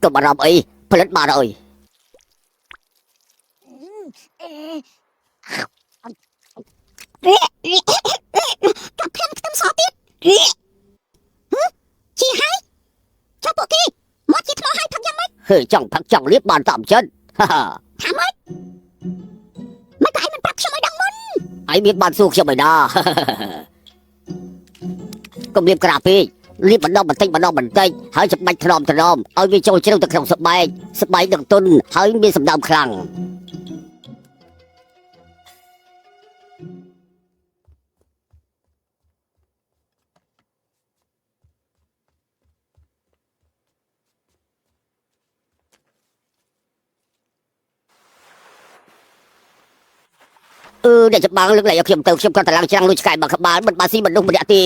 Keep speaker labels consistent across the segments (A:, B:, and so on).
A: ก็มารำไอ้ผลิตมาเลย
B: กับเพื่อนต้องสอบติดชี้ให้ชอบปกี้มดจีทอให้พักยังไหม
A: เฮ้ยจ้องพักจ้องเรียบบานตามฉันฮ่า
B: ถามมดไม่ก็ให้มันปรับสมัยดังมุน
A: ไอ้เมียบานสู้เชียวไม่ได้ก็เมียกราบพี่รีบมันน้องมันเต้นมันน้องมันเต้นหายจะไปถนอมเอาไปโจยเชื่อตะครองสบายดังต้นหายมีสำดำคลังเดี๋ยวจะบังเรื่องอะไรเอาเข็มเติมเข็มก็ตะลังจังลุยไก่บังขบานมันมาซีมันดุมันเดียตี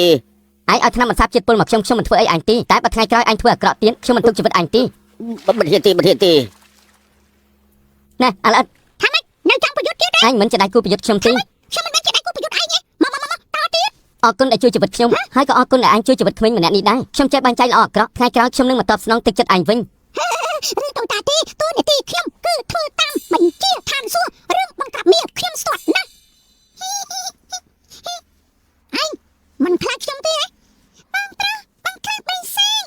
C: ไอ้เอาธนามันซับจิตปนมาช่วงมันធ្វើអីអញទីតែបើថ្ងៃក្រោយអញធ្វើអាក្រក់ទៀតខ្ញុំមិនទុកជីវិតអញទី
A: มันเฮียตี
C: ណែឥឡូវ
B: ថាម៉េចនៅចង់ប្រយុទ្ធទៀតទេ
C: អញមិនជាដៃគូប្រយុទ្ធខ្ញុំទី
B: ខ្ញុំមិនមែនជាដៃគូប្រយុទ្ធឯងទេមកតទៀត
C: អរគុណដែលជួយជីវិតខ្ញុំហើយក៏អរគុណដែលអញជួយជីវិតក្មេងម្នាក់នេះដែរខ្ញុំចេះបាញ់ចែកល្អអាក្រក់ថ្ងៃក្រោយខ្ញុំនឹងមកតបស្នងទឹកចិត្តអញវិញ
B: ឬទៅតាទីតួនាទីខ្ញុំគឺធ្វើតាមបញ្ជាឋានសួគ៌រឿងបង្ក្រាបមាសខ្ញុំស្ទាត់ណាស់ឯងមិនខ្លាចខ្ញុំទេបងត្រាបងខ្លាចបិសាច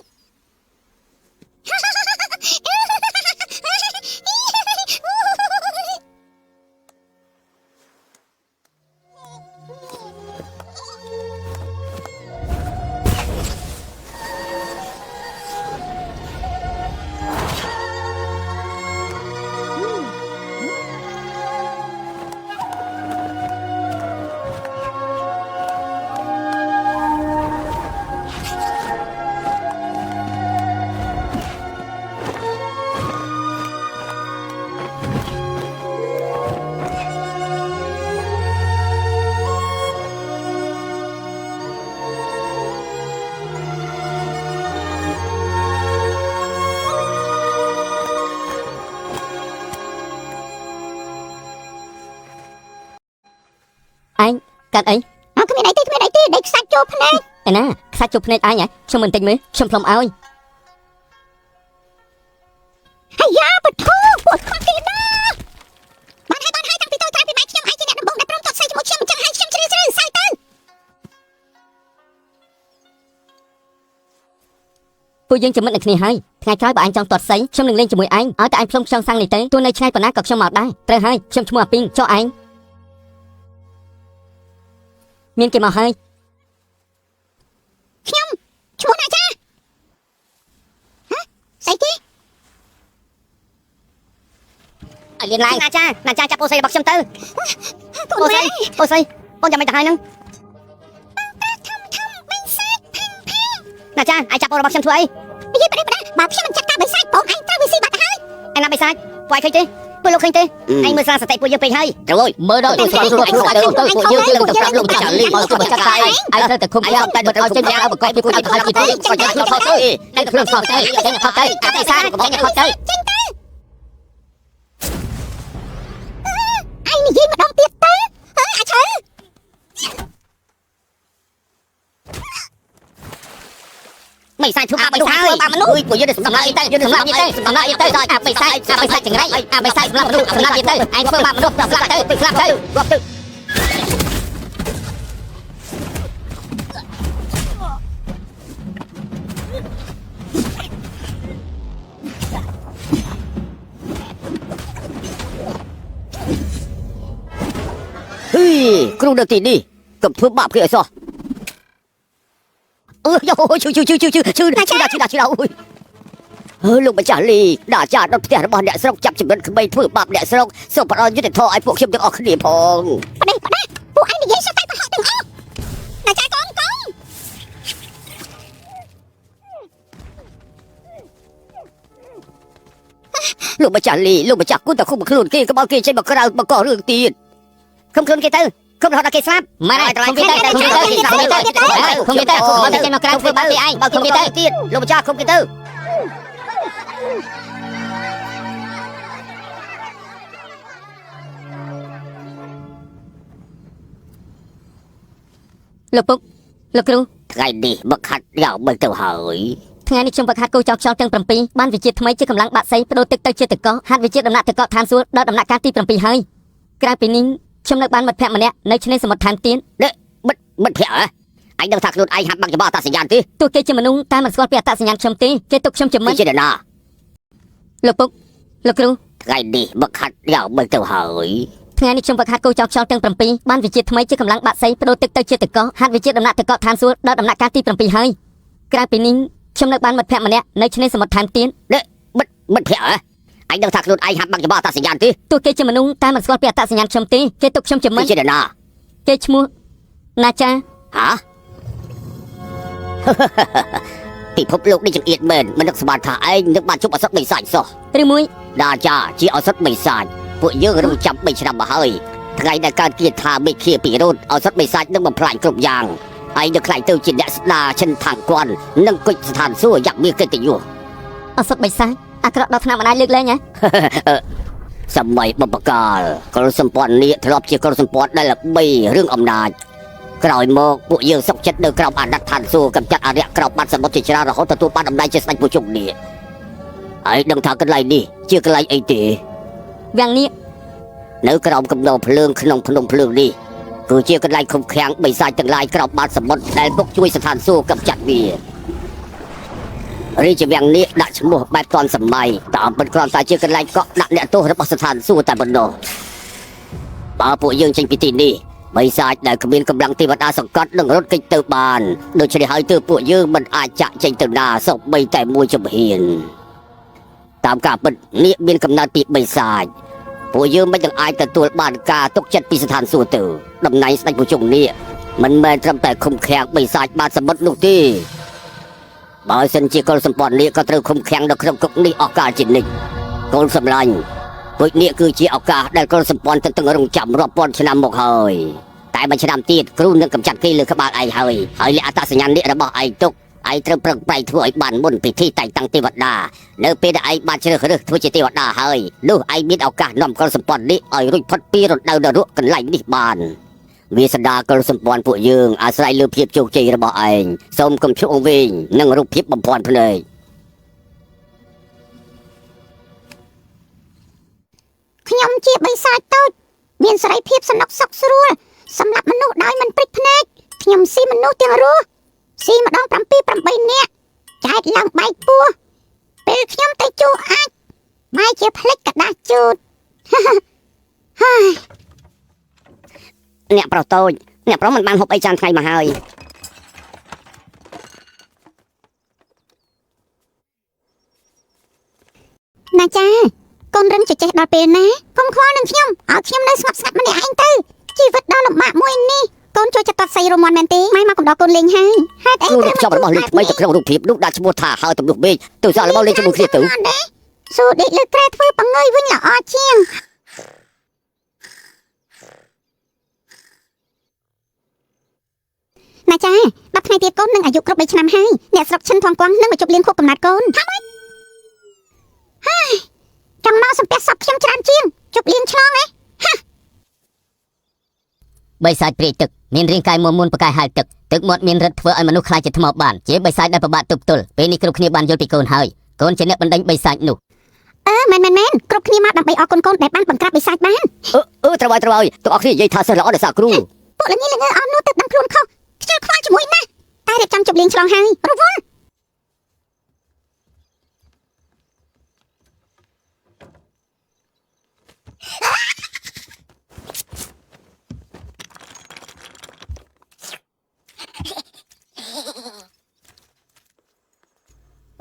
C: កាត់អី
B: គ្មានអីទេដេកខ្សាច់ចូលភ្នែក
C: ឯណាខ្សាច់ជប់ភ្នែកអញខ្ញុំមិនតិចមើលខ្ញុំផ្លុំឲ្យ
B: អាយ៉ាបធូពត់ខ្វាក់ទៀតណាបានហើយតាំងពីតូចតាំងពីម៉ែខ្ញុំឯងជាអ្នកដំបងដែលព្រមតតស្អីជាមួយខ្ញុំអញ្ចឹងហើយខ្ញុំជ្រាបស្អីទៅ
C: ពួកយើងជាមិត្តនឹងគ្នាហើយថ្ងៃក្រោយបើអញចង់តតស្អីខ្ញុំនឹងលេងជាមួយអញឲ្យតែអញផ្លុំខ្យងសាំងនេះទៅទោះនៅឆ្ងាយប៉ុណ្ណាក៏ខ្ញុំមកដែរត្រូវហើយខ្ញុំឈ្មោះអាពីងចុះឯងមានគេមកហើយ
B: ខ្ញុំឈ្មោះណាចាស្អីទេ
C: អលៀនឡើង
A: ណាចាចាប់អូស័យរបស់ខ្ញុំទៅ
B: អូស័យ
A: បងចាំមិនទៅហើយនឹងណាចាអាចចាប់អូរបស់ខ្ញុំធ្វើអី
B: និយាយប្រេះបើខ្ញុំមិនចាត់ការបិសាចបងឯងត្រូវវាស៊ីបាត់ទៅហើយ
A: ឯណាបិសាចពួកឯងឃើញទេពួកលោកឃើញទេឯងមើលស្រាសតិពួកយើងពេកហើយ
C: trờiមើលដល់ទៅស្គាល់ខ្លួនទៅពួកយើងទៅប្រាប់លោកចាលីមកទៅចាក់តែឯងត្រូវតែឃុំយ៉ាតែបើឲ្យចេញយ៉ាបកពីពួកយើងទៅហើយទីទៅក៏យ៉ាងខ្លួនខុសទៅតែខ្លួនខុសទៅចេញខុសទៅអាបិសាចក៏ចេញខុសទៅ
B: ឯងនិយាយម្ដងទៀតទៅអាឈើ
A: ไม่ใช่ทุกไม่ใช่มนุษย์ពួកយើងសម្រាប់យីទៅសម្រាប់យីទៅសម្រាប់យីទៅដល់អាបិសាចចង្រៃអាបិសាចសម្រាប់មនុស្សសម្រាប់យីទៅឯងធ្វើបាបមនុស្សស្លាប់ទៅស្លាប់ទៅរាប់ទៅគ្រូនៅទីនេះកុំធ្វើបាបគេឲ្យសោះយោឈឺលោកម្ចាស់លីដាចាដល់ផ្ទះរបស់អ្នកស្រុកចាប់ចំណិតក្មេងធ្វើបាបអ្នកស្រុកសូមប្រអល់យុត្តិធម៌ឲ្យពួកខ្ញុំទាំងអស់គ្នាផង
B: ប៉ដេពួកឯងនិយាយសុទ្ធតែប្រហែលទាំងអស់ណាចាកូន
A: លោកម្ចាស់លីលោកម្ចាស់គូតែឃុំខ្លួនគេកុំឲ្យគេចេញមកក្រៅមកកករឿងទៀតឃុំខ្លួនគេទៅឃុំរហូតដល់គេស្លាប់
C: ម៉ែឃុំគេទៅឃុំគេទៅមកចេញមកក្រៅធ្វើបាបគេឯង
A: បើឃុំគេទៅទៀតលោកម្ចាស់ឃុំគេទៅ
C: លោកពុកលោកគ្រូ
A: ថ្ងៃនេះមកខាត់យ៉ាងមិនទៅហើយ
C: ថ្ងៃនេះខ្ញុំវឹកហាត់គោចោលខ្យល់ទាំង7បានវិជាថ្មីជាកម្លាំងបាក់សីបដូរទឹកទៅជាទឹកកកហាត់វិជាដំណាក់ទឹកកកឋានសួគ៌ដល់ដំណាក់កាលទី7ហើយក្រៅពីនេះខ្ញុំនៅបានមិត្តភក្តិម្នាក់នៅឆ្នេរសមុទ្រឋានទៀន
A: មិត្តភក្តិហ៎អញដឹងថាខ្លួនឯងហាត់បាក់ចំបអត្តសញ្ញាណទេ
C: ទោះគេជាមនុស្សតែមិនស្គាល់ពីអត្តសញ្ញាណខ្ញុំទេគេទុកខ្ញុំជាមិត្ត
A: ជាអ្នកណា
C: លោកពុកលោកគ្រូ
A: ថ្ងៃនេះវឹកហាត់យ៉ាងម៉េចទៅហើយ
C: ថ្ងៃនេះខ្ញុំវឹកហាត់គោចោលខ្យល់ទាំង7បានវិជាថ្មីជាកម្លាំងបាក់សីបដូរទឹកទៅជាទឹកកកហាត់វិជាដំណាក់ទឹកកកឋានសួគ៌ដល់ដំណាក់កាលទី7ហើយក្រៅពីនេះខ្ញុំនៅបានមិត្តភក្តិម្នាក់នៅឆ្នេរសមុទ្រឋានទៀន
A: មិត្តភក្តិហ៎អញដឹងថាខ្លួនឯងហាត់បាក់ចំបអត្តសញ្ញាណទេ
C: ទោះគេជាមនុស្សតែមិនស្គាល់ពីអត្តសញ្ញាណខ្ញុំទេគេទុកខ្ញុំជាមិត្ត
A: ជាអ្នកណា
C: គេឈ្មោះណាចា
A: ហ៎ ពិភពលោកនេះចង្អៀតមែនមិននឹកស្មានថាឯងនឹងបានជួបអសត់បិសាចសោះ
C: ឬមួយ
A: ដាចាជាអសត់បិសាចពួកយើងរងចាំ3ឆ្នាំមកហើយថ្ងៃដែលកើតគៀថាមេឃាពីរោតអសត់បិសាចនឹងបំផ្លាញគ្រប់យ៉ាងឯងនឹងខ្លាចទៅជាអ្នកស្ដារឈិនថាងគន់និងគុជស្ថានសួគ៌យ៉ាងមានកិត្តិយស
C: អសត់បិសាចអាក្រក់ដល់ថ្នាក់មិនអាចលើកលែងហ៎
A: សម័យបបកាលកុលសម្ព័ន្ធនេះធ្លាប់ជាកុលសម្ព័ន្ធដែលល្បីរឿងអំណាចក្រោយមកពួកយើងសុកចិត្តនៅក្រោមអាណត្តិឋានសួគ៌កម្ចាត់អរិយក្រោមបាត់សមុទ្រជាច្រើនរហូតទទួលបានអំណាចជាស្ដេចពួកជុកនេះហើយដឹងថាកន្លែងនេះជាកន្លែងអីទេ
C: វាំងនេះ
A: នៅក្រោមកំណោភ្លើងក្នុងភ្នំភ្លើងនេះគឺជាកន្លែងឃុំឃាំងបិសាចទាំងឡាយក្រោមបាតសមុទ្រដែលពុកជួយស្ថានសួគ៌កម្ចាត់វារាជវាំងនេះដាក់ឈ្មោះបែបទាន់សម័យតាមពិតគ្រាន់តែជាកន្លែងកក់ដាក់អ្នកទោសរបស់ស្ថានសួគ៌តែប៉ុណ្ណោះបើពួកយើងចេញពីទីនេះបិសាចដែលគ្មានកម្លាំងទេវតាសង្កត់នឹងរត់គេចទៅបានដូច្នេះហើយទើបពួកយើងមិនអាចចាក់ចេញទៅណាសូម្បីតែមួយជំហានតាមការពិតនេះមានកំណត់ពីបិសាចពួកយើងមិនទាំងអាចទទួលបានការទុកចិត្តពីស្ថានសួគ៌ទៅតំណែងស្ដេចពួកជុងនេះមិនមែនត្រឹមតែឃុំឃាំងបិសាចបាតសមុទ្រនោះទេបើសិនជាកុលសម្ព័ន្ធនេះក៏ត្រូវឃុំឃាំងនៅក្នុងគុកនេះអស់កលជានិច្ចកុលសម្លាញ់ពួកនេះគឺជាឱកាសដែលកុលសម្ព័ន្ធទន្ទឹងរង់ចាំរាប់ពាន់ឆ្នាំមកហើយតែមួយឆ្នាំទៀតគ្រូនឹងកម្ចាត់គេលើក្បាលឯងហើយលះអត្តសញ្ញាណនេះរបស់ឯងទុកឯងត្រូវប្រឹងប្រែងធ្វើឲ្យបានមុនពិធីតែងតាំងទេវតានៅពេលដែលឯងបានជ្រើសរើសធ្វើជាទេវតាហើយនោះឯងមានឱកាសនាំកុលសម្ព័ន្ធនេះឲ្យរួចផុតពីរណ្ដៅនរកកន្លែងនេះបានវាសនាកុលសម្ព័ន្ធពួកយើងអាស្រ័យលើភាពជោគជ័យរបស់ឯងសូមកុំភ្ជក់អង្វែងនិងរូបភាពបំភាន់ភ្នែក
B: ខ្ញុំជាបិសាចតូចមានសេរីភាពសំណុកសុខស្រួលសម្រាប់មនុស្សដោយមិនព្រិចភ្នែកខ្ញុំស៊ីមនុស្សទាំងរស់ស៊ីម្ដង7 8នាក់ចែកឡើងបែកពោះពេលខ្ញុំទៅជួអាចម៉ែជាផ្លិចกระដាស់ជូត ហើយ
A: អ្នកប្រុសតូចអ្នកប្រុសមិនបានហូបអីចានថ្ងៃមកហើយ
B: ណាចាកូនរឹងចេះដល់ពេលណាកុំខ្វល់នឹងខ្ញុំឲ្យខ្ញុំនៅស្ងប់ស្ងាត់ម្នាក់ឯងទៅជីវិតដ៏លំបាកមួយនេះកូនចូលចិត្តតាត់សៃរមន់មែនទេម៉ែមកកំដរកូនលេងហើយហេតុអី
A: គ្រូចាប់របស់លេងថ្មីទៅក្នុងរូបភាពនោះដាក់ឈ្មោះថាហើយទំនុកបេកទៅសាររបស់លេងជាមួយគ្នាទៅ
B: ស៊ូដេកលើក្រែធ្វើបង្ងើយវិញល្អជាងណាចា10ថ្ងៃទៀតកូននឹងអាយុគ្រប់3ឆ្នាំហើយអ្នកស្រុកឈិនថងគង់នឹងមកជប់លៀងខួបកំណត់កូនថាម៉េចហើយចង់មកសំពះសពខ្ញុំច្រើនជាងជប់លៀងឆ្លងហ៎
C: បិសាចព្រាយទឹកមានរាងកាយមួនប្រកាយហែលទឹកទឹកមាត់មានរិទ្ធធ្វើឲ្យមនុស្សខ្លាចជាថ្មបានជាបិសាចដែលប្របាក់ទប់ទល់ពេលនេះគ្រប់គ្នាបានយល់ពីកូនហើយកូនជាអ្នកបណ្ដេញបិសាចនោះ
B: មែនគ្រប់គ្នាមកដើម្បីអរគុណកូនដែលបានបង្ក្រាបបិសាចបាន
A: ត្រូវហើយទាំងអស់គ្នានិយាយថាសិស្សល្អដោយសារគ្រូ
B: ពួកល្ងងអស់នោះទៅដឹងខ្លួនខុសខ្ជិលខ្វាយជាមួយណាតែរៀបចំជប់លៀងឆ្លងហើយរវល់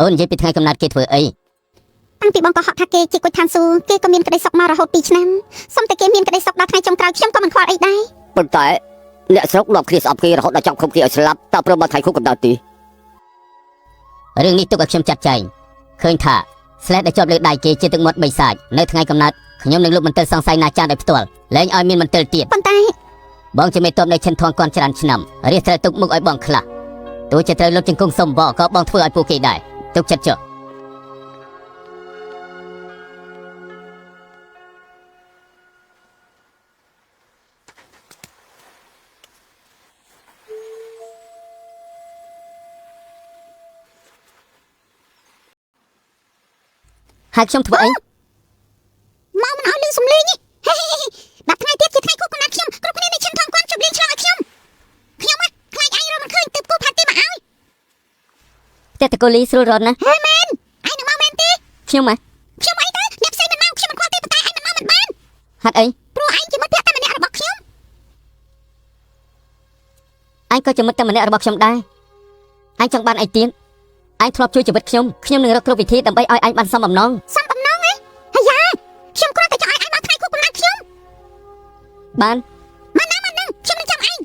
C: អូននិយាយពីថ្ងៃកំណត់គេធ្វើអី
B: តាំងពីបងក៏ហត់ថាគេជាគុជឋានសួគ៌គេក៏មានក្តីសុខមករហូត2ឆ្នាំសុំតែគេមានក្តីសុខដល់ថ្ងៃចុងក្រោយខ្ញុំក៏មិនខ្វល់អីដែរ
A: ប៉ុន្តែអ្នកស្រុកនាំគ្នាស្អប់គេរហូតដល់ចាប់ឃុំគេឲ្យស្លាប់តើព្រមមកថ្ងៃឃុំកំដៅទី
C: រឿងនេះទុកឲ្យខ្ញុំចាត់ចែងឃើញថាស្លេតដែលជាប់លើដៃគេជាទឹកមាត់បិសាចនៅថ្ងៃកំណត់ខ្ញុំនឹងលុបមន្ទិលសង្ស័យណាចាដោយផ្ទាល់លែងឲ្យមានមន្ទិលទៀត
B: ប៉ុន្តែ
C: បងជាមេតបនៅឈិនថងគន់ច្រើនឆ្នាំរៀបត្រូវទុកមុខឲ្យបងខ្លះទោះជាត្រូវលុបជង្គង់សុំបក៏បងធ្វើឲ្យពួកគេដែរទុកចិត្តចុះ
B: ហ
C: ហើយខ្ញុំធ្វើអី
B: មកមិនឲ្យលឺសំឡេងនេះដល់ថ្ងៃទៀតជាថ្ងៃគូកំណត់ខ្ញុំគ្រប់គ្នានេះឈិនថងគាត់ជប់លៀងឆ្លងឲ្យខ្ញុំខ្លាចឯងរកមិនឃើញទើបគូផាទីមកឲ្យ
C: តែតកូលីស្រួលរត់ណា
B: ហេមែនឯងនឹងមកមែនទេ
C: ខ្ញុំហ៎
B: ខ្ញុំអីទៅអ្នកផ្សេងមិនមកខ្ញុំមិនខ្វល់ទេប៉ុន្តែឯងមិនមកមិនបាន
C: ហេតុអី
B: ព្រោះឯងជាមិត្តភក្តិតែម្នាក់របស់ខ្ញុំ
C: អញក៏ជាមិត្តតែម្នាក់របស់ខ្ញុំដែរអញចង់បានអីទៀតអញធ្លាប់ជួយជីវិតខ្ញុំនឹងរកគ្រប់វិធីដើម្បីឲ្យអញបានសំបំណង
B: សំបំណងហ៎អាយ៉ាខ្ញុំគ្រាន់តែចង់ឲ្យឯងមកថ្ងៃគូកំណត់ខ្ញុំ
C: បាន
B: មកណាមកនឹងខ្ញុំនឹងចាំឯង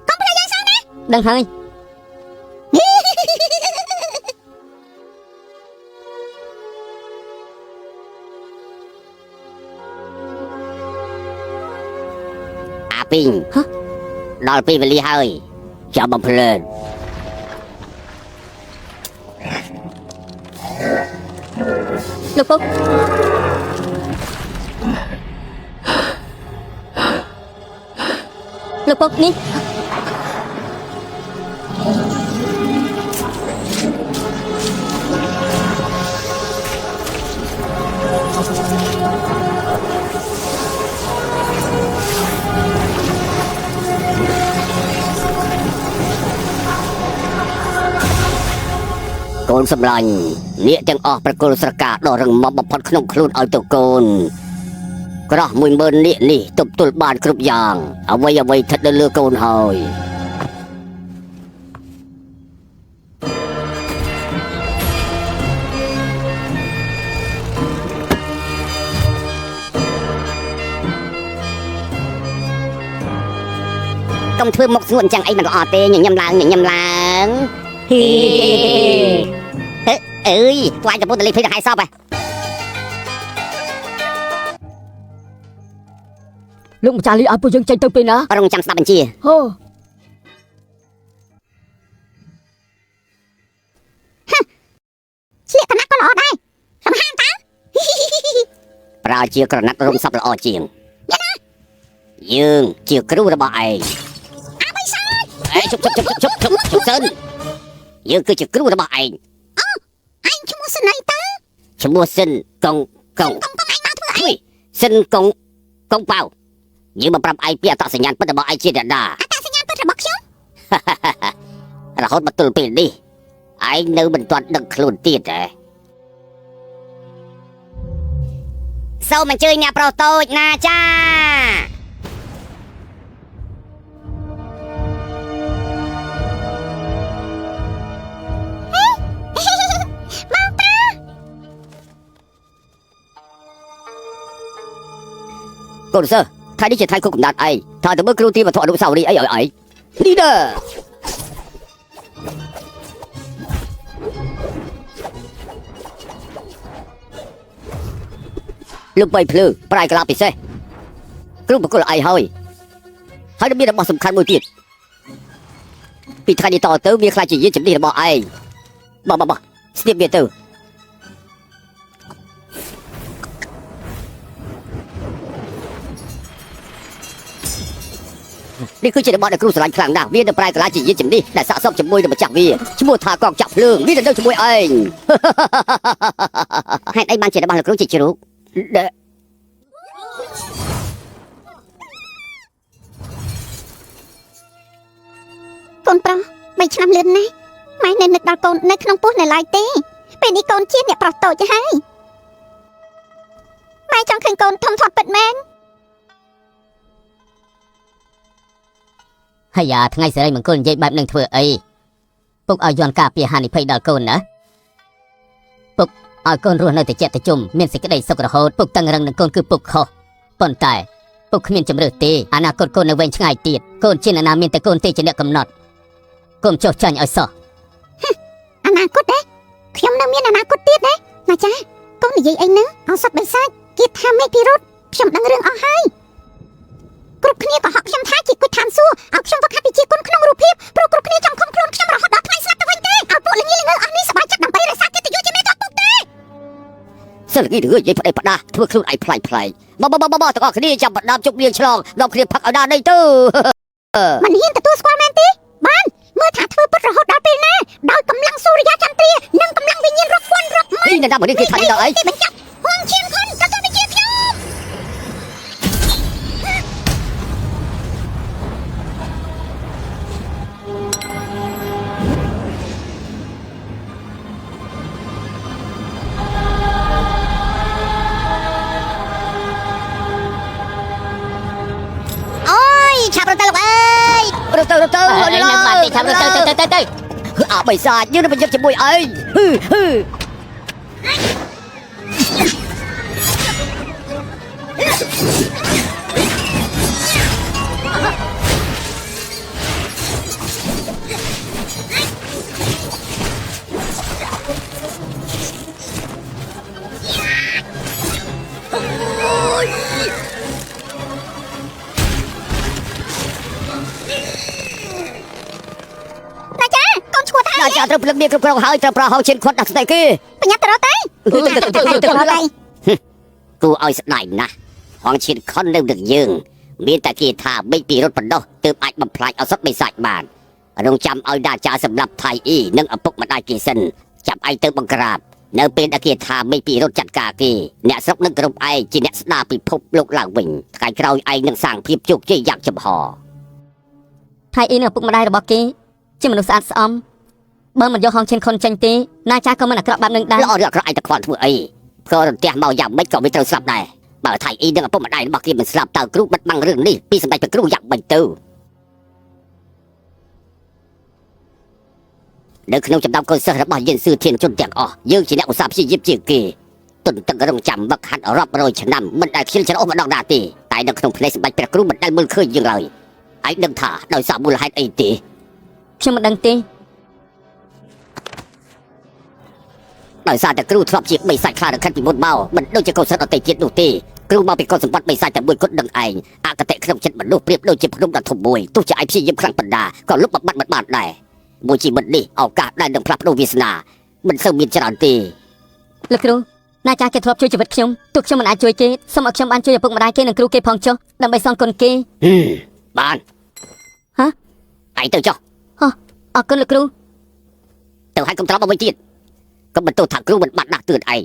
B: កុំភ្លេចយ៉ាងសោះណា
C: ដឹងហើយ
A: អាពីងដល់ពេលវេលាហើយចាំបំភ្លើន
C: លោកពុកលោកពុកនេះ
A: កូនសម្លាញ់នាគទាំងអស់ប្រគល់ស្រកាដ៏រឹងមាំបំផុតក្នុងខ្លួនឲ្យទៅកូនក្រោះ 10000 នាគនេះទប់ទល់បានគ្រប់យ៉ាងអ្វីស្ថិតនៅលើកូនហើយកុំធ្វើមុខស្ងួតអញ្ចឹងអីមិនក៏អត់ទេញញឹមឡើងហីអើយខ្លាចតែពុទ្ធលីភីទៅហើយសពហ៎
C: លោកម្ចាស់លីឲ្យពួកយើងចេញទៅពេលណា
A: រងចាំស្ដាប់បញ្ជា
C: ហូ
B: ស្លៀកកណាត់ក៏ល្អដែរសំហានតើ
A: ប្រើជាក្រណាត់រំសពល្អជាងយើងជាគ្រូរបស់ឯង
B: អាបិសាច
A: ជប់សិនយើងគឺជាគ្រូរបស់ឯង
B: ឯងឈ្មោះស្នៃតើ
A: ឈ្មោះសិនកង
B: កុំឯងមកធ្វើអី
A: សិនកងប៉ៅយើងមកប្រាប់ឯងពីអត្តសញ្ញាណពិតរបស់ឯងជាអ្នកណា
B: អត្តសញ្ញាណពិតរបស់ខ្ញុំ
A: រហូតមកទល់ពេលនេះឯងនៅមិនទាន់ដឹងខ្លួនទៀតហ៎សូមអញ្ជើញអ្នកប្រុសតូចណាចា កូនសើថ្ងៃនេះជាថ្ងៃគូកំណត់ឯងថាទៅមើលគ្រូទីវត្ថុអនុស្សាវរីយ៍អីឲ្យឯងនេះដើលោកបីភ្លឺប្រាយកលាពិសេសគ្រូបកគលឯងហើយនឹងមានរបស់សំខាន់មួយទៀតពីថ្ងៃនេះតទៅវាខ្លាចជាយានជំនិះរបស់ឯងបោះស្ទាបវាទៅ នេះគឺជារបស់ដែលគ្រូស្រឡាញ់ខ្លាំងណាស់វានៅប្រែកលាជាយានជំនិះដែលស័ក្តិសមជាមួយនឹងម្ចាស់វាឈ្មោះថាកងចាក់ភ្លើងវាទៅនៅជាមួយឯងហេតុអីបានជារបស់លោកគ្រូជាជ្រូក
B: កូនប្រុស3ឆ្នាំលឿនណាស់ម៉ែនៅនឹកដល់កូននៅក្នុងពោះនៅឡើយទេពេលនេះកូនជាអ្នកប្រុសតូចហើយម៉ែចង់ឃើញកូនធំធាត់ពិតមែន
C: ហើយយ៉ាថ្ងៃសិរីមង្គលនិយាយបែបនឹងធ្វើអីពុកឲ្យយន់ការពារហានិភ័យដល់កូនណាពុកឲ្យកូនរស់នៅតិចតិជុំមានសេចក្តីសុខរហូតពុកតឹងរឹងនឹងកូនគឺពុកខុសប៉ុន្តែពុកគ្មានជំរឿទេអនាគតកូននៅវែងឆ្ងាយទៀតកូនជាអ្នកណាមានតែកូនទេជាអ្នកកំណត់កុំចោះចាញ់ឲ្យសោះ
B: អនាគតទេខ្ញុំនៅមានអនាគតទៀតទេណាចាកូននិយាយអីហ្នឹងអោសត្វបិសាចគេថាមេពិរុទ្ធខ្ញុំដឹងរឿងអស់ហើយគ្រប់គ្នាក៏ហក់ខ្ញុំថាជាគុជឋានសួគ៌ឲ្យខ្ញុំវឹកហាត់វិជាគុណក្នុងរូបភាពព្រោះគ្រប់គ្នាចង់ខំខ្លួនខ្ញុំរហូតដល់ថ្ងៃស្លាប់ទៅវិញទេឲ្យពួកល្ងីល្ងើអស់នេះសប្បាយចិត្តដើម្បីរក្សាកិត្តិយសជាមេតពុកទេ
A: សិលគីរឿងនិយាយផ្ដេសផ្ដាស់ធ្វើខ្លួនឯងប្លែកៗមកទាំងអស់គ្នាចាំបដាមជប់លៀងឆ្លងដល់គ្នាផឹកឲ្យដល់នេះទៅ
B: មិនហ៊ានទទួលស្គាល់មែនទេបានមើលថាធ្វើពិតរហូតដល់ពេលណាដោយកម្លាំង
A: ណាមកនេះគេថាដល់អី
B: បញ្ចប់ហួងឈានខុនក៏ទៅជាខ្ញុំ
A: អូយឆាប់រត់ទៅលោកអើយរត់ទៅ
C: នៅបាត់ទីថាទៅ
A: អាបិសាចយើងនឹងប្រយុទ្ធជាមួយឯងហឺ
B: តាចាកូនឈួតហើយ
A: ដល់ចាត្រូវព្រលឹកមានគ្រប់គ្រងហើយត្រូវប្រហោឈានខាត់ដាក់ស្ដីគេ
B: បញ្ញាទៅរត់ទៅទៅ
A: គូឲ្យស្ដាយណាស់ហងឈានខុននៅនឹងយើងមានតែគេថាបិចពីរត់បណ្ដោះទើបអាចបំផ្លាញអសត់បិសាចបានរងចាំឲ្យដាចាសម្រាប់ថៃអ៊ីនិងឪពុកម្ដាយគេសិនចាប់ឯងទៅបង្ក្រាបនៅពេលដែលគេថាបិចពីរត់ចាត់ការគេអ្នកស្រុកនឹងក្រុមឯងជាអ្នកស្ដារពិភពលោកឡើងវិញថ្ងៃក្រោយឯងនឹងសាងភាពជោគជ័យយ៉ាងចំហ
C: ថៃអ៊ីនៅឪពុកម្ដាយរបស់គេជាមនុស្សស្អាតស្អំបើមិនយកហងឈិនខុនចេញទេណាចាក៏មិនអាក្រក់បែបនឹងដែរ
A: ល្អឬអាក្រក់ឯងតែខ្វល់ធ្វើអីក៏រន្ទះមកយ៉ាងម៉េចក៏វាត្រូវស្លាប់ដែរបើថៃអ៊ីនិងឪពុកម្ដាយរបស់គេមិនស្លាប់តើគ្រូបិទបាំងរឿងនេះពីសម្ដេចព្រះគ្រូយ៉ាងម៉េចទៅនៅក្នុងចំណោមកូនសិស្សរបស់យិនស៊ឺធានជនទាំងអស់យើងជាអ្នកឧស្សាហ៍ព្យាយាមជាងគេទុនតឹងរងចាំវឹកហាត់រាប់រយឆ្នាំមិនដែលខ្ជិលច្រអូសម្ដងណាទេតែនៅក្នុងផ្នែកសម្ដេចព្រះគ្រូមិនដែលមើលឃើញយើងឡើយឯងដឹងថាដោយសារមូលហេតុអីទេ
C: ខ្ញុំមិនដឹងទេ
A: ដោយសារតែគ្រូធ្លាប់ជាបិសាចខ្លារខិតពីមុនមកមិនដូចជាកូនសិស្សដទៃទៀតនោះទេគ្រូមកពីកូនសម្បត្តិបិសាចតែមួយគត់ដឹងឯងអកតេក្នុងចិត្តមនុស្សប្រៀបដូចជាភ្នំដ៏ធំមួយទោះជាឯងព្យាយាមខ្លាំងបណ្ដាក៏លុបបំបត្តិមិនបានដែរមួយជីវិតនេះឱកាសដែលនឹងផ្លាស់ប្ដូរវាសនាមិនសូវមានច្រើនទេ
C: លោកគ្រូណាចាគេធ្លាប់ជួយជីវិតខ្ញុំទោះខ្ញុំមិនអាចជួយគេសូមឲ្យខ្ញុំបានជួយឪពុកម្ដាយគេនិងគ្រូគេផងចុះដើម្បីសងគុណគេ
A: បាន
C: ហ៎
A: ឯងទៅចុះ
C: អរគុណលោកគ្រូ
A: ទៅឲ្យកុំត្រឡប់មកវិញទៀតកុំបន្ទោសថាគ្រូមិនបានដាស់តឿនឯង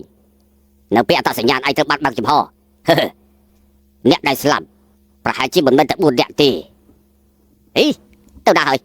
A: នៅពេលអត្តសញ្ញាណឯងត្រូវបានបើកចំហអ្នកដែលស្លាប់ប្រហែលជាមិនមែនតែ4នាក់ទេអីទៅដល់ហើយ